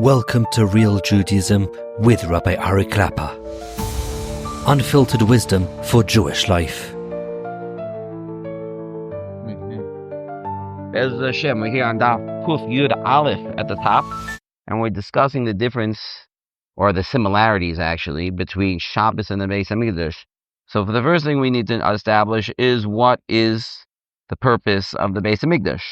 Welcome to Real Judaism with Rabbi Klapper. Unfiltered wisdom for Jewish life. Beis Hashem, we're here on Daf Kuf Yud Aleph at the top, and we're discussing the difference, or the similarities actually, between Shabbos and the Beis HaMikdash. So for the first thing we need to establish is what is the purpose of the Beis HaMikdash.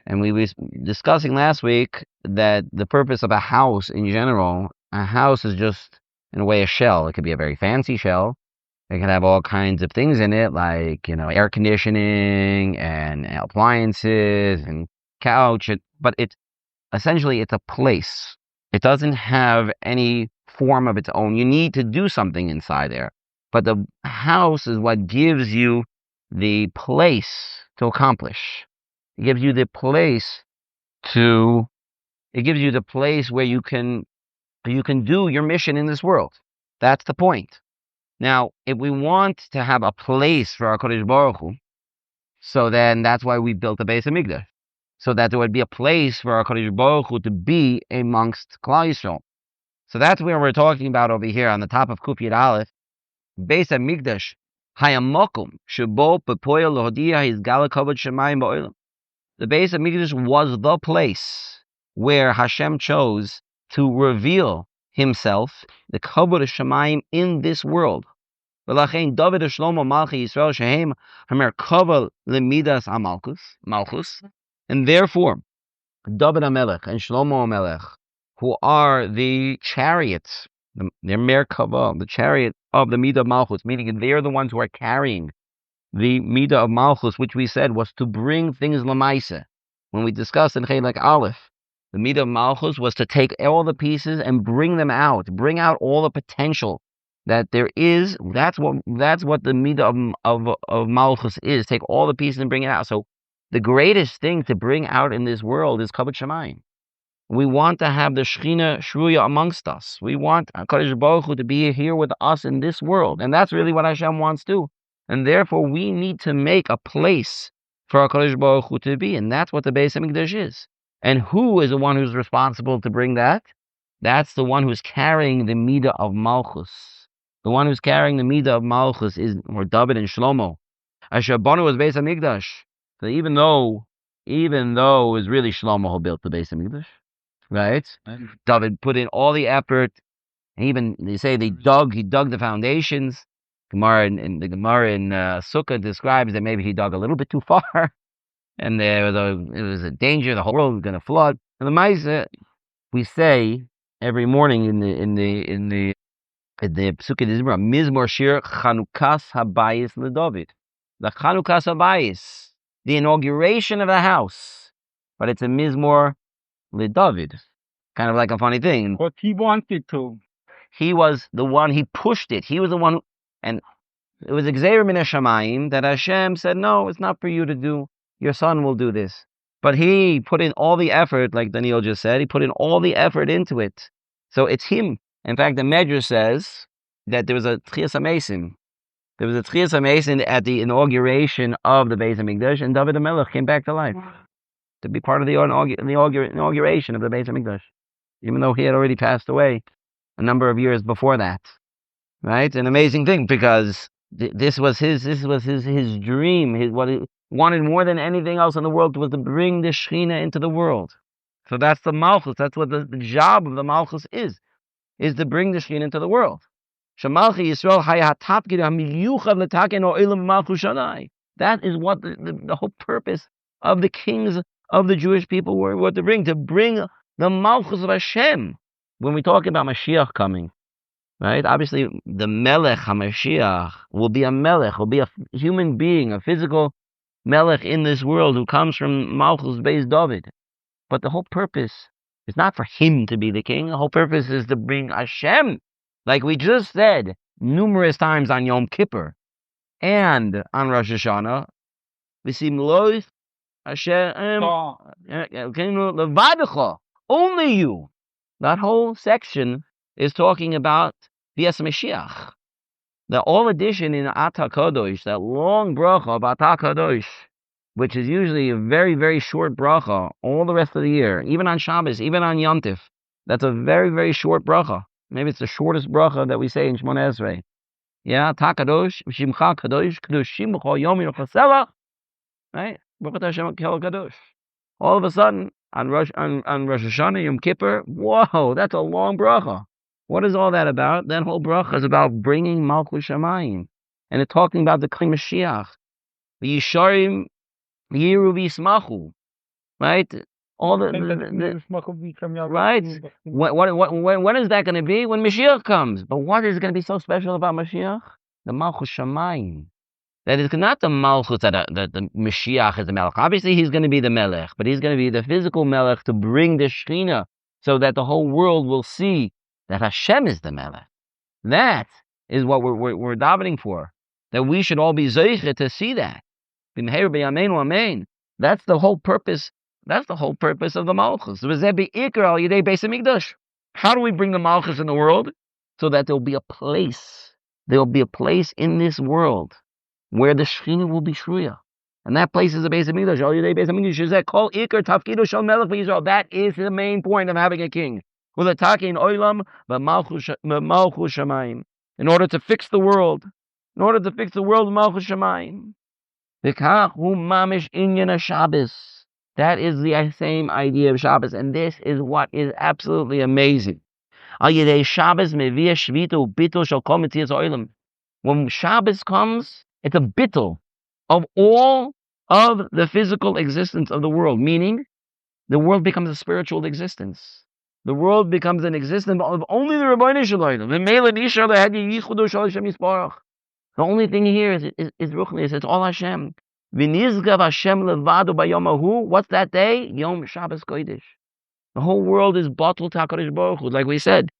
And we were discussing last week that the purpose of a house in general, a house is just, in a way, a shell. It could be a very fancy shell. It can have all kinds of things in it, like, air conditioning and appliances and couch. But essentially, it's a place. It doesn't have any form of its own. You need to do something inside there. But the house is what gives you the place to accomplish. It gives you the place where you can do your mission in this world. That's the point. Now, if we want to have a place for our Kodesh Baruch Hu, so then that's why we built the Beis HaMikdash, so that there would be a place for our Kodesh Baruch Hu to be amongst Klal Yisrael. So that's where we're talking about over here on the top of Kuf Yud Aleph. Beis HaMikdash hayamokum shebo bepoel lohodia hizgala kavod shemayim ba'olam. The Beis HaMikdash was the place where Hashem chose to reveal Himself, the kavod shemayim, in this world. V'lachein David Shlomo Malchi Yisrael shehem hamer kavod lemidas malchus, and therefore David HaMelech and Shlomo HaMelech, who are the chariots, they're mer kavod, the chariot of the midah of malchus, meaning they're the ones who are carrying the midah of malchus, which we said was to bring things lamaisa. When we discussed in Chelek Aleph, the midah of malchus was to take all the pieces and bring them out, bring out all the potential that there is. That's what the midah of malchus is. Take all the pieces and bring it out. So the greatest thing to bring out in this world is kavod shemayim. We want to have the Shechina shruya amongst us. We want Kodesh Baruch Hu to be here with us in this world, and that's really what Hashem wants to. And therefore, we need to make a place for our Kedusha Baruch Hu to be, and that's what the Beis HaMikdash is. And who is the one who's responsible to bring that? That's the one who's carrying the midah of Malchus. The one who's carrying the midah of Malchus is David and Shlomo. Asher banu was Beis HaMikdash. So even though it was really Shlomo who built the Beis HaMikdash, right? David put in all the effort. Even they say he dug the foundations. The Gemara in Sukkah describes that maybe he dug a little bit too far, and it was a danger. The whole world was going to flood. And the Maisa, we say every morning in the Psukei Dezimra, Mizmor Shir Chanukas Habayis LeDavid. The Chanukas Habayis, the inauguration of the house, but it's a Mizmor LeDavid. Kind of like a funny thing. But he wanted to. He was the one. He pushed it. He was the one who. And it was Gzeir Min HaShamayim that Hashem said, no, it's not for you to do. Your son will do this. But he put in all the effort, like Daniel just said. He put in all the effort into it. So it's him. In fact, the Medrash says that there was a Tchias HaMesim. There was a Tchias HaMesim at the inauguration of the Beis HaMikdash, and David HaMelech came back to life to be part of the inauguration of the Beis HaMikdash, even though he had already passed away a number of years before that. Right, an amazing thing, because this was his dream. What he wanted more than anything else in the world was to bring the Shechina into the world. So that's the Malchus. That's what the job of the Malchus is to bring the Shechina into the world. Shemalchi Yisrael hayatapkid hamiyuchad letaken o'ilam malchus shanai. That is what the whole purpose of the kings of the Jewish people were to bring the Malchus of Hashem. When we talk about Mashiach coming. Right? Obviously, the Melech HaMashiach will be a Melech, will be a human being, a physical Melech in this world who comes from Malchus Beis David. But the whole purpose is not for him to be the king. The whole purpose is to bring Hashem, like we just said numerous times on Yom Kippur and on Rosh Hashanah. V'sim lois Hashem levadecha, only you. That whole section is talking about Bias Mashiach. The all addition in Atah Kadosh, that long bracha of Atah Kadosh, which is usually a very, very short bracha all the rest of the year, even on Shabbos, even on Yom Tov. That's a very, very short bracha. Maybe it's the shortest bracha that we say in Shemona Esrei. Yeah, Ta Kadosh, Shimcha Kadosh, Kadoshim B'chol Yom Yirchaselach. Right? Baruch Hashem Kel Kadosh. All of a sudden, on Rosh Hashanah, Yom Kippur, whoa, that's a long bracha. What is all that about? That whole bracha is about bringing Malchus Shamayim. And it's talking about the Kli Mashiach. The Yisharim Yiru V'Yismachu. Right? All the right. When is that going to be? When Mashiach comes. But what is going to be so special about Mashiach? The Malchus Shamayim. That is not the Malchus that the Mashiach is the Melech. Obviously, he's going to be the Melech, but he's going to be the physical Melech to bring the Shechina so that the whole world will see that Hashem is the Melech. That is what we're davening for. That we should all be zeicher to see that. That's the whole purpose. That's the whole purpose of the Malchus. How do we bring the Malchus in the world? So that there will be a place. There will be a place in this world where the Shechina will be shruya. And that place is the Beis HaMikdash. That is the main point of having a king. In order to fix the world. In order to fix the world of Malchus Shamayim. That is the same idea of Shabbos. And this is what is absolutely amazing. When Shabbos comes, it's a bittul of all of the physical existence of the world. Meaning, the world becomes a spiritual existence. The world becomes an existence of only the Rebbeinu Shalom. The only thing here is Ruchnius. It's all Hashem. What's that day? Yom Shabbos Kodesh. The whole world is bottled to HaKadosh Baruch Hu. Like we said,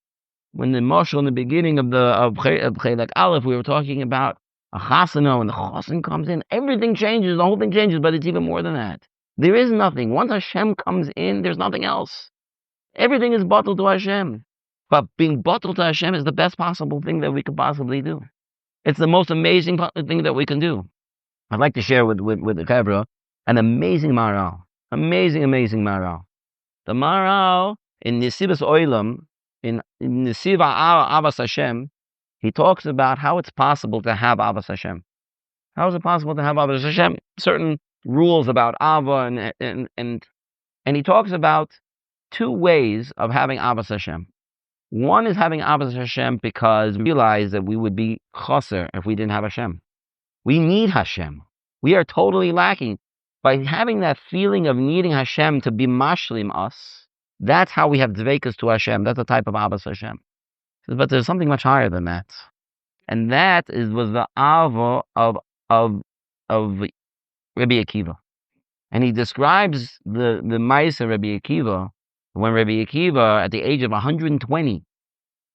when the Mashal in the beginning of Chelek Aleph, we were talking about a chasana, when the chasan comes in, everything changes, the whole thing changes, but it's even more than that. There is nothing. Once Hashem comes in, there's nothing else. Everything is bottled to Hashem. But being bottled to Hashem is the best possible thing that we could possibly do. It's the most amazing thing that we can do. I'd like to share with the Kevra an amazing Maharal. Amazing Maharal. The Maharal in Nesivas Oilam, in Nesiva Avas Hashem, he talks about how it's possible to have Avas Hashem. How is it possible to have Avas Hashem? Certain rules about Ava, and he talks about two ways of having Avas Hashem. One is having Avas Hashem because we realize that we would be chaser if we didn't have Hashem. We need Hashem. We are totally lacking. By having that feeling of needing Hashem to be mashlim us, that's how we have dveikus to Hashem. That's a type of Avas Hashem. But there's something much higher than that. And that was the Ava of Rabbi Akiva. And he describes the Maisa Rabbi Akiva, when Rabbi Akiva, at the age of 120,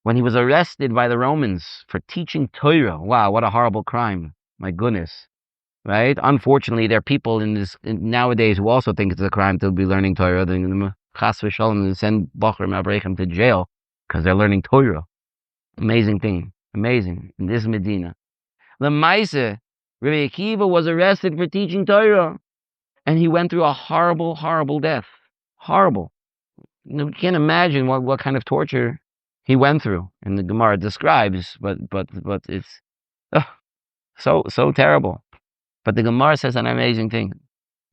when he was arrested by the Romans for teaching Torah. Wow, what a horrible crime. My goodness. Right? Unfortunately, there are people nowadays who also think it's a crime to be learning Torah. They chas v'shalom send Bachrim Abrechem to jail because they're learning Torah. Amazing thing. Amazing. In this Medina. The Maisa, Rabbi Akiva was arrested for teaching Torah. And he went through a horrible, horrible death. Horrible. You can't imagine what kind of torture he went through. And the Gemara describes, but it's so terrible. But the Gemara says an amazing thing.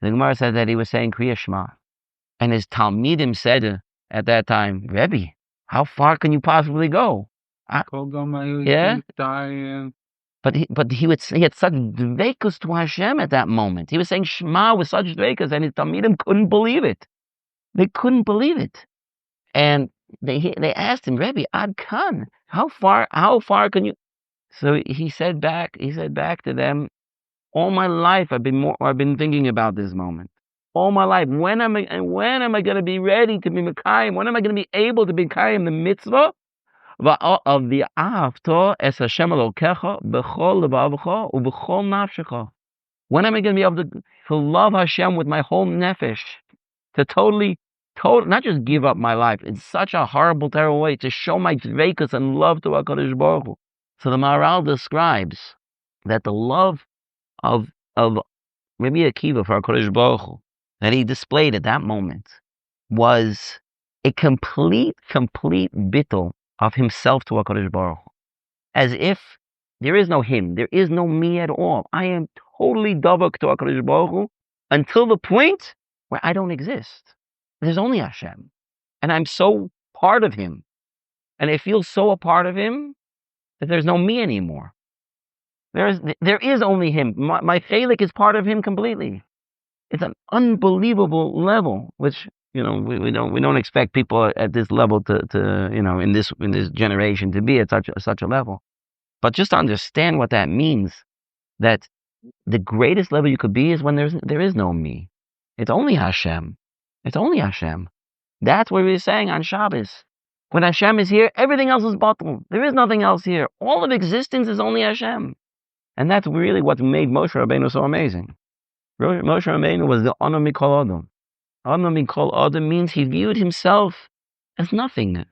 The Gemara said that he was saying Kriya Shema. And his Talmidim said at that time, Rebbe, how far can you possibly go? Yeah. But he had such dveikus to Hashem at that moment. He was saying Shema with such dveikus, and his Talmidim couldn't believe it. They couldn't believe it. And they asked him, Rebbe, Ad Kan, how far can you? So he said back to them, all my life I've been thinking about this moment. All my life. When am I going to be ready to be Mekayim? When am I going to be able to be Mekayim the mitzvah of the Ahavto es Hashem Elokecha b'chol levavecha u'b'chol nafshecha? When am I going to be able to love Hashem with my whole nefesh? To totally, not just give up my life. It's such a horrible, terrible way to show my dveikus and love to HaKadosh Baruch Hu. So the Maharal describes that the love of Rabbi Akiva for HaKadosh Baruch Hu that he displayed at that moment was a complete bittul of himself to HaKadosh Baruch Hu. As if there is no him, there is no me at all. I am totally davak to HaKadosh Baruch Hu until the point where I don't exist. There's only Hashem. And I'm so part of him. And I feel so a part of him that there's no me anymore. There is only him. My chelik is part of him completely. It's an unbelievable level, which we don't expect people at this level to in this generation to be at such a level. But just to understand what that means, that the greatest level you could be is when there is no me. It's only Hashem. It's only Hashem. That's what we were saying on Shabbos. When Hashem is here, everything else is bottled. There is nothing else here. All of existence is only Hashem. And that's really what made Moshe Rabbeinu so amazing. Moshe Rabbeinu was the Ana Mikol Adam. Ana Mikol Adam means he viewed himself as nothing.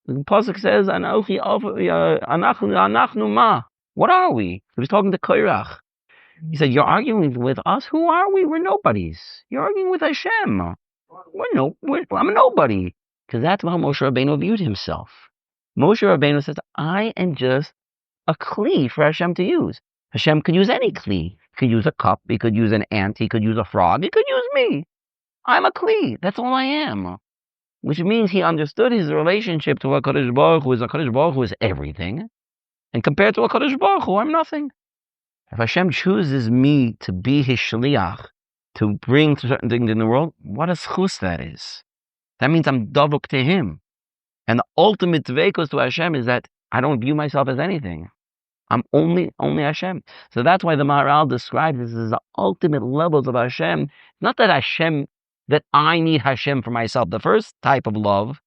The Pasuk says, Anachnu ma. What are we? He was talking to Korach. He said, you're arguing with us? Who are we? We're nobodies. You're arguing with Hashem. I'm a nobody. Because that's how Moshe Rabbeinu viewed himself. Moshe Rabbeinu says, I am just a kli for Hashem to use. Hashem could use any kli. He could use a cup. He could use an ant. He could use a frog. He could use me. I'm a kli. That's all I am. Which means he understood his relationship to HaKadosh Baruch Hu. HaKadosh Baruch Hu is everything. And compared to HaKadosh Baruch Hu, I'm nothing. If Hashem chooses me to be his shliach, to bring certain things in the world, what a schus that is. That means I'm davuk to him. And the ultimate dveikos to Hashem is that I don't view myself as anything. I'm only Hashem. So that's why the Maharal describes this as the ultimate levels of Hashem. Not that I need Hashem for myself. The first type of love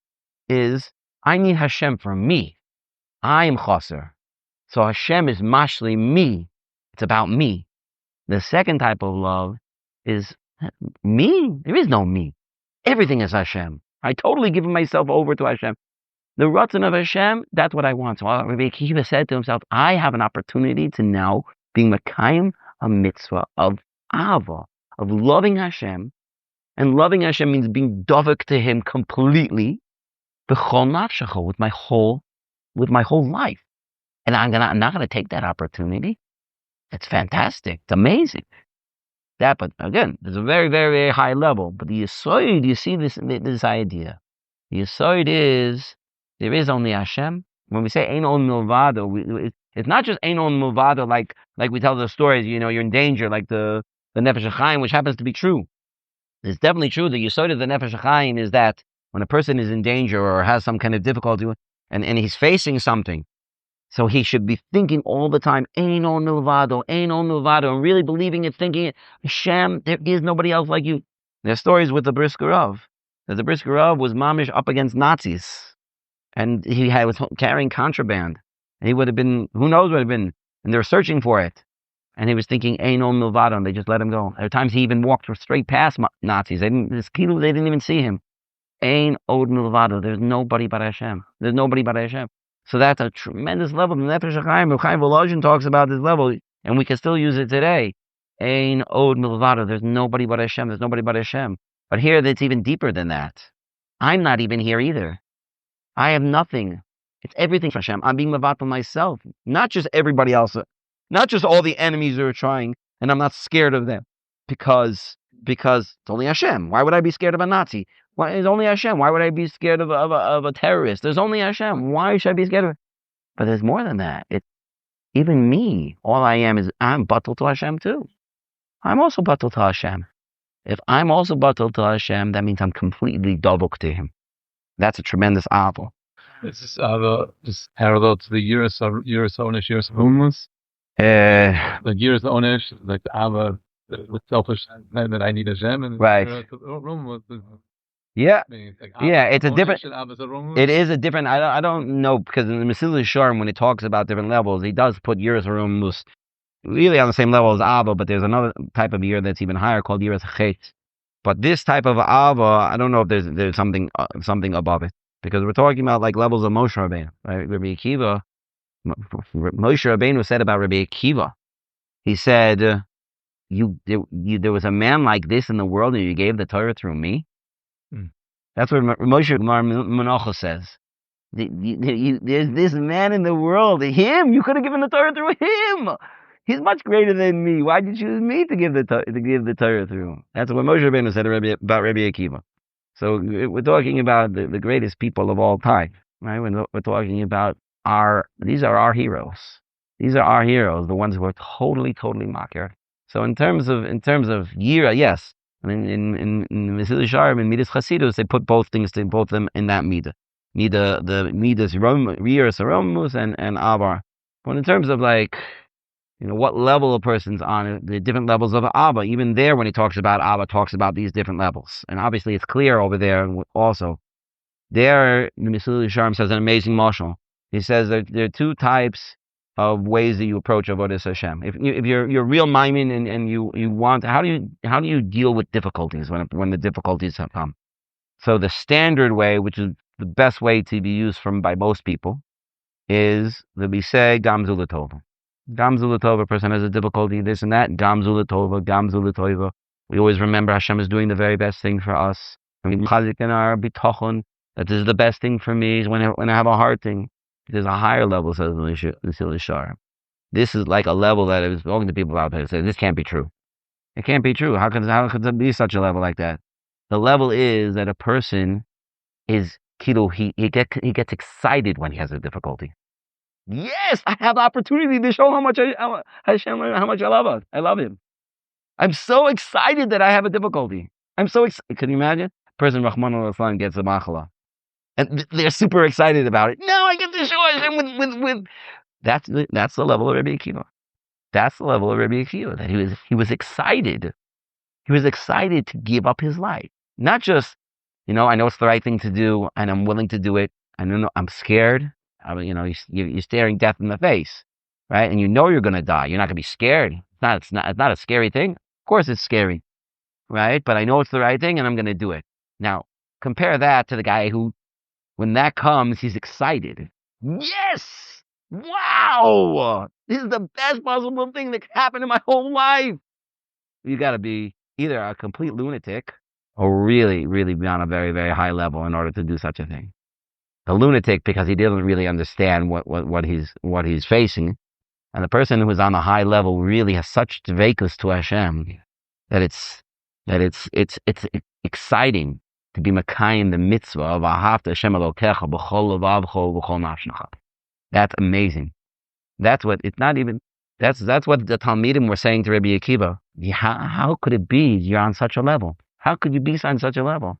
is I need Hashem for me. I am chaser. So Hashem is mashli me. It's about me. The second type of love is me. There is no me. Everything is Hashem. I totally give myself over to Hashem. The Ratzon of Hashem, that's what I want. So Rabbi Akiva said to himself, I have an opportunity to now be Mekayim a mitzvah of Ava, of loving Hashem. And loving Hashem means being dovek to him completely, b'chol nafshecha, with my whole life. And I'm not gonna take that opportunity. It's fantastic. It's amazing. But again, there's a very, very, very high level. But the Yesod, you see this idea. The Yesod is, there is only Hashem. When we say Ein on Milvado, it's not just Ein on Milvado like we tell the stories, you're in danger, like the Nefesh HaChaim, which happens to be true. It's definitely true. The Yesod of the Nefesh HaChaim is that when a person is in danger or has some kind of difficulty and he's facing something, so he should be thinking all the time, Ein on Milvado, and really believing it, thinking it, Hashem, there is nobody else like you. There's stories with the Brisker Rav, that the Brisker Rav was mamish up against Nazis, and was carrying contraband, and he would have been, who knows what it would have been, and they were searching for it, and he was thinking, Ein on Milvado, and they just let him go. There are times he even walked straight past Nazis. They didn't even see him. Ein od Milvado, there's nobody but Hashem. There's nobody but Hashem. So that's a tremendous level. The Nefesh HaChaim, Chaim Volozhin talks about this level, and we can still use it today. Ein od milvado. There's nobody but Hashem. There's nobody but Hashem. But here, it's even deeper than that. I'm not even here either. I have nothing. It's everything for Hashem. I'm being mevatel myself, not just everybody else, not just all the enemies who are trying, and I'm not scared of them because it's only Hashem. Why would I be scared of a Nazi? Why it's only Hashem? Why would I be scared of a terrorist? There's only Hashem. Why should I be scared of it? But there's more than that. It's even me. All I am is I'm batel to Hashem too. I'm also batel to Hashem. If I'm also batel to Hashem, that means I'm completely davuk to Him. That's a tremendous ava. Is this ava just parallel to the Yiras Onish, Yiras Humus? Like Yiras Onish, like the ava with selfish that I need Hashem, and right. Yeah, it's a different. It is a different. I don't know, because in the Mesilas Yesharim, when it talks about different levels, he does put Yiras Humus really on the same level as ava, but there's another type of year that's even higher called Yiras Chet. But this type of ava, I don't know if there's something above it, because we're talking about like levels of Moshe Rabbeinu, right? Rabbi Akiva, Moshe Rabbeinu said about Rabbi Akiva, he said, there was a man like this in the world, and you gave the Torah through me. That's what Moshe Manocha says. There's this man in the world, him. You could have given the Torah through him. He's much greater than me. Why'd you choose me to give the Torah through? That's what Moshe Rabbeinu said about Rabbi Akiva. So we're talking about the greatest people of all time, right? We're talking about these are our heroes. These are our heroes, the ones who are totally makir. So in terms of Yira, yes. I mean, in Mesillas Yesharim and Midas Chasidus, they put both them in that Midah. The Midas Rias Aromus and Avar. But in terms of what level a person's on, the different levels of Abba, even there when he talks about Abba, talks about these different levels. And obviously it's clear over there also. There, the Mesillas Yesharim says an amazing mashal. He says that there are two types of ways that you approach Avodas Hashem. If you're real maimin and you want, how do you deal with difficulties when the difficulties have come? So the standard way, which is the best way to be used by most people, is the Bisei Gamzu L'Tova. Gamzu L'Tova, a person has a difficulty, this and that. Gamzu L'Tova. We always remember Hashem is doing the very best thing for us. And we chazik in our bitochon that this is the best thing for me. Is when I have a hard thing. There's a higher level, says the Mesillas Yesharim. This is like a level that is talking to people out there. Say this can't be true. It can't be true. How could there be such a level like that? The level is that a person is he gets excited when he has a difficulty. Yes, I have the opportunity to show how much Hashem, how much I love us. I love him. I'm so excited that I have a difficulty. I'm so excited. Can you imagine? Person Rahman al-Islam gets a machala. And they're super excited about it. Now I get to show Hashem with that's the level of Rabbi Akiva. That's the level of Rabbi Akiva, that he was excited. He was excited to give up his life. Not just, I know it's the right thing to do and I'm willing to do it. I know I'm scared. You're staring death in the face, right? And you're going to die. You're not going to be scared. It's not a scary thing. Of course it's scary, right? But I know it's the right thing and I'm going to do it. Now, compare that to the guy who, when that comes, he's excited. Yes! Wow! This is the best possible thing that could happen in my whole life. You got to be either a complete lunatic or really, really be on a very, very high level in order to do such a thing. The lunatic, because he didn't really understand what he's facing, and the person who is on a high level really has such dveikus to Hashem that it's exciting to be Makayim the mitzvah of Ahavta Hashem Elokecha b'chol levavcho b'chol nafshecha. That's amazing. That's what it's not even. That's what the Talmidim were saying to Rabbi Akiva. How could it be you're on such a level? How could you be on such a level?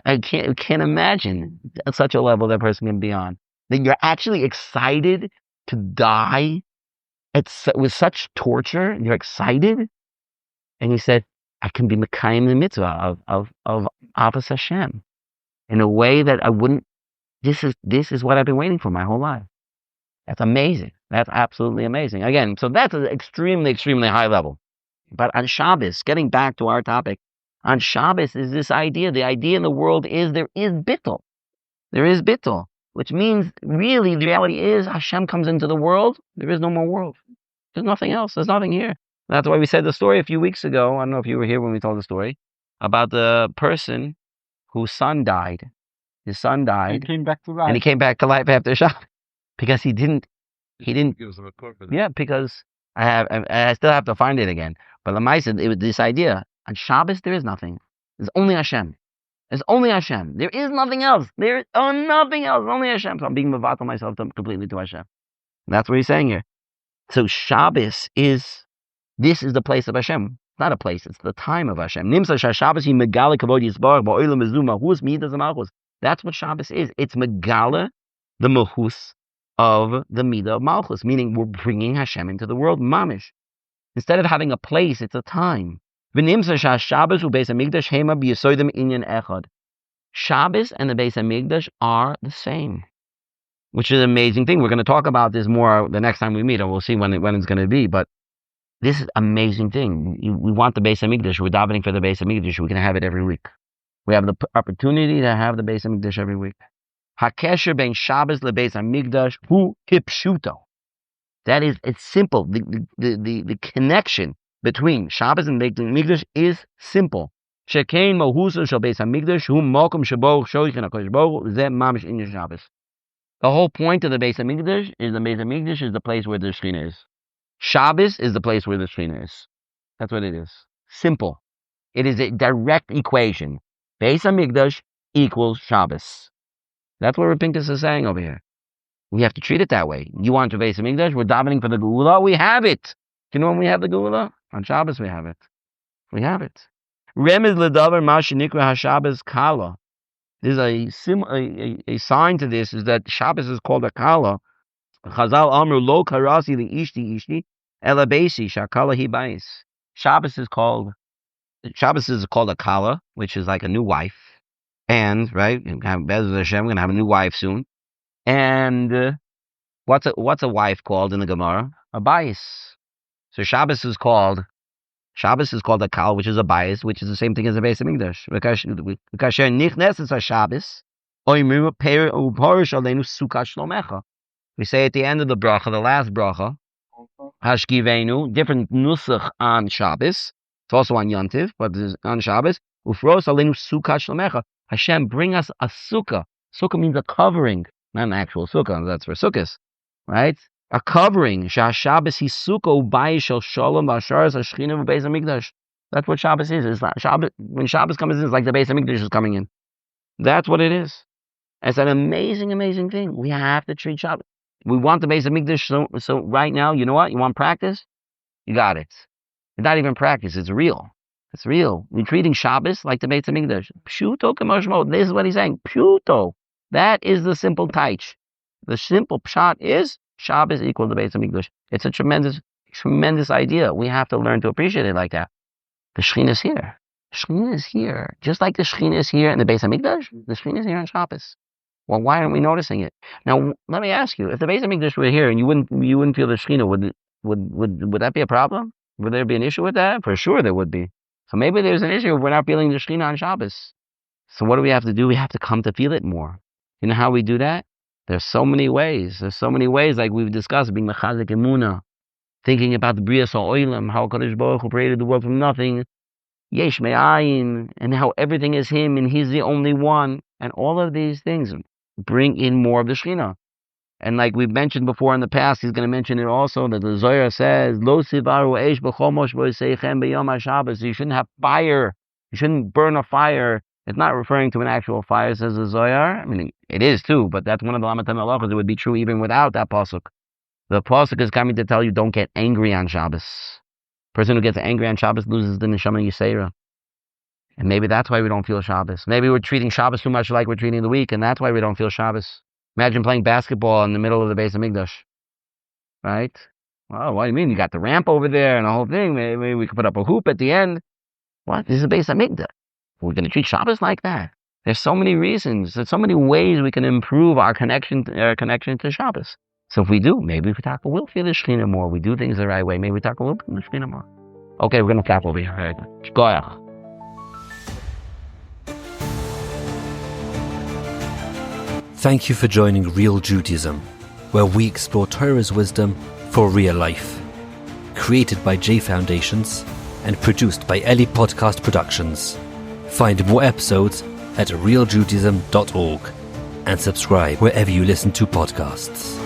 I can't imagine such a level that person can be on. That you're actually excited to die with such torture. You're excited, and he said, I can be Mekayim the mitzvah of Avos Hashem in a way that I wouldn't. This is what I've been waiting for my whole life. That's amazing. That's absolutely amazing. Again, so that's an extremely, extremely high level. But on Shabbos, getting back to our topic, on Shabbos is this idea. The idea in the world is there is bittul. There is bittul, which means really the reality is Hashem comes into the world. There is no more world. There's nothing else. There's nothing here. That's why we said the story a few weeks ago. I don't know if you were here when we told the story about the person whose son died. His son died. He came back to life. And he came back to life after Shabbos because he didn't. Give us a report for that. Yeah, because I still have to find it again. But Lamaisa, it was this idea. On Shabbos, there is nothing. There's only Hashem. There's only Hashem. There is nothing else. There is nothing else. Only Hashem. So I'm being mevatel myself completely to Hashem. And that's what he's saying here. So Shabbos this is the place of Hashem. It's not a place. It's the time of Hashem. That's what Shabbos is. It's megala, the mahus of the midah of malchus, meaning we're bringing Hashem into the world, mamish. Instead of having a place, it's a time. Shabbos and the Beis HaMikdash are the same, which is an amazing thing. We're going to talk about this more the next time we meet, and we'll see when it's going to be. But this is an amazing thing. We want the Beis HaMikdash. We're davening for the Beis HaMikdash. We can have it every week. We have the opportunity to have the Beis HaMikdash every week. Hakesher ben Shabbos le Beis HaMikdash hu kipshuto. That is, it's simple. The connection between Shabbos and Beis HaMikdash is simple. Shekein mohusa shel Beis HaMikdash hu mokum shebo Shechina HaKadosh Baruch Hu zeh mamish in Shabbos. The whole point of the Beis HaMikdash is the place where the Shechina is. Shabbos is the place where the Shechina is. That's what it is. Simple. It is a direct equation. Beis HaMikdash equals Shabbos. That's what Rabbi Pinkus is saying over here. We have to treat it that way. You want to Beis HaMikdash? We're davening for the Geula. We have it. Do you know when we have the Geula? On Shabbos we have it. We have it. Remez ledavar ma shenikra haShabbos kala. There's a sign to this is that Shabbos is called a kala. Chazal amru lo karasi li ishti ela beisi shakala hi bais. Shabbos is called a kala, which is like a new wife. And right, Be'ez Hashem, we're gonna have a new wife soon. And what's a wife called in the Gemara? A bais. So Shabbos is called a kal, which is a bais, which is the same thing as a Beis HaMikdash. Kasher nichneses haShabbos, oimru per uporish aleinu sukkah shlomecha. We say at the end of the bracha, the last bracha, hashkivenu, different nusach on Shabbos. It's also on Yontiv, but it's on Shabbos. Ufros aleinu sukkah shlomecha. Hashem, bring us a sukkah. Sukkah means a covering, not an actual sukkah. That's for sukkahs, right? A covering. Shabbos hi sukkah ubayis shel shalom v'asharas hashchina v'beis hamikdash. That's what Shabbos is. It's not Shabbos. When Shabbos comes in, it's like the Beis HaMikdash is coming in. That's what it is. It's an amazing, amazing thing. We have to treat Shabbos. We want the Beis HaMikdash. So right now, you know what? You want practice? You got it. It's not even practice. It's real. It's real. We're treating Shabbos like the Beis HaMikdash. Pshuto k'mashmo. This is what he's saying. Pshuto. That is the simple taich. The simple pshat is Shabbos equal to Beis HaMikdash. It's a tremendous, tremendous idea. We have to learn to appreciate it like that. The Shechina is here. The Shechina is here. Just like the Shechina is here in the Beis HaMikdash, the Shechina is here on Shabbos. Well, why aren't we noticing it? Now, let me ask you, if the Beis HaMikdash were here and you wouldn't feel the Shechina, would that be a problem? Would there be an issue with that? For sure there would be. So maybe there's an issue if we're not feeling the Shechina on Shabbos. So what do? We have to come to feel it more. You know how we do that? There's so many ways. Like we've discussed, being mechazik emuna, thinking about the Bria Olam, how Kadosh Baruch Hu created the world from nothing, yesh me'ayin, and how everything is Him and He's the only one, and all of these things bring in more of the Shechina. And like we've mentioned before in the past, he's going to mention it also, that the Zohar says, Lo sivaru eish b'chomosh v'oseichem b'yom HaShabbos. You shouldn't have fire. You shouldn't burn a fire. It's not referring to an actual fire, says the Zohar. I mean, it is too, but that's one of the Lamatam halachos. It would be true even without that pasuk. The pasuk is coming to tell you, don't get angry on Shabbos. Person who gets angry on Shabbos loses the neshama yisera. And maybe that's why we don't feel Shabbos. Maybe we're treating Shabbos too much like we're treating the week, and that's why we don't feel Shabbos. Imagine playing basketball in the middle of the Beis HaMikdash, right? Well, what do you mean? You got the ramp over there and the whole thing. Maybe we could put up a hoop at the end. What? This is a Beis HaMikdash. We're going to treat Shabbos like that. There's so many reasons. There's so many ways we can improve our connection to Shabbos. So if we do, maybe we'll feel the Shechina more. We do things the right way. Maybe we will feel the Shechina more. Okay, we're going to clap over here. All right. Shkoyach. Thank you for joining Real Judaism, where we explore Torah's wisdom for real life. Created by J Foundations and produced by Eli Podcast Productions. Find more episodes at realjudaism.org and subscribe wherever you listen to podcasts.